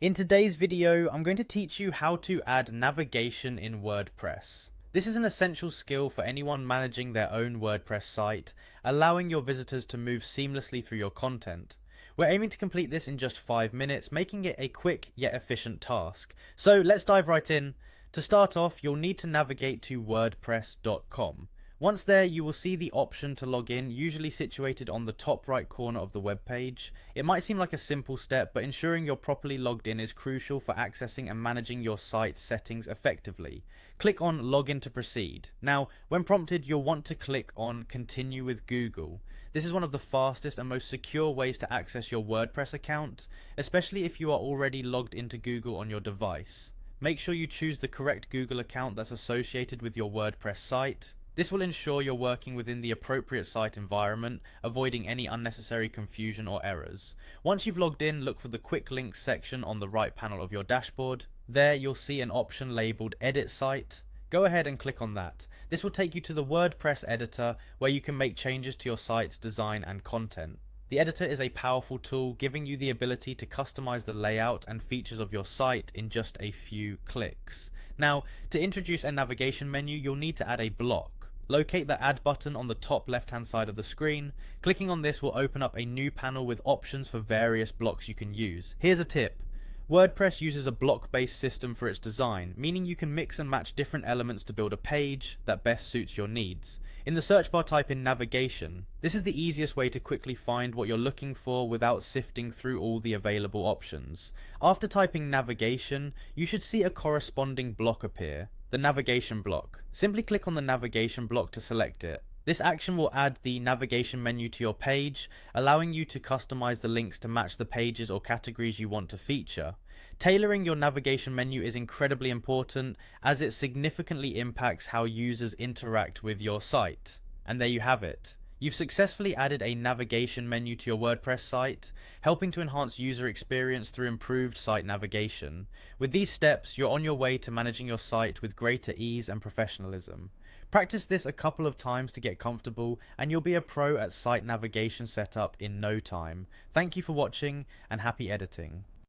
In today's video, I'm going to teach you how to add navigation in WordPress. This is an essential skill for anyone managing their own WordPress site, allowing your visitors to move seamlessly through your content. We're aiming to complete this in just 5 minutes, making it a quick yet efficient task. So let's dive right in. To start off, you'll need to navigate to wordpress.com. Once there, you will see the option to log in, usually situated on the top right corner of the web page. It might seem like a simple step, but ensuring you're properly logged in is crucial for accessing and managing your site settings effectively. Click on Login to proceed. Now, when prompted, you'll want to click on Continue with Google. This is one of the fastest and most secure ways to access your WordPress account, especially if you are already logged into Google on your device. Make sure you choose the correct Google account that's associated with your WordPress site. This will ensure you're working within the appropriate site environment, avoiding any unnecessary confusion or errors. Once you've logged in, look for the Quick Links section on the right panel of your dashboard. There you'll see an option labelled Edit Site. Go ahead and click on that. This will take you to the WordPress editor where you can make changes to your site's design and content. The editor is a powerful tool, giving you the ability to customize the layout and features of your site in just a few clicks. Now, to introduce a navigation menu, you'll need to add a block. Locate the Add button on the top left hand side of the screen. Clicking on this will open up a new panel with options for various blocks you can use. Here's a tip. WordPress uses a block-based system for its design, meaning you can mix and match different elements to build a page that best suits your needs. In the search bar, type in navigation. This is the easiest way to quickly find what you're looking for without sifting through all the available options. After typing navigation, you should see a corresponding block appear. The navigation block. Simply click on the navigation block to select it. This action will add the navigation menu to your page, allowing you to customize the links to match the pages or categories you want to feature. Tailoring your navigation menu is incredibly important, as it significantly impacts how users interact with your site. And there you have it. You've successfully added a navigation menu to your WordPress site, helping to enhance user experience through improved site navigation. With these steps, you're on your way to managing your site with greater ease and professionalism. Practice this a couple of times to get comfortable, and you'll be a pro at site navigation setup in no time. Thank you for watching, and happy editing.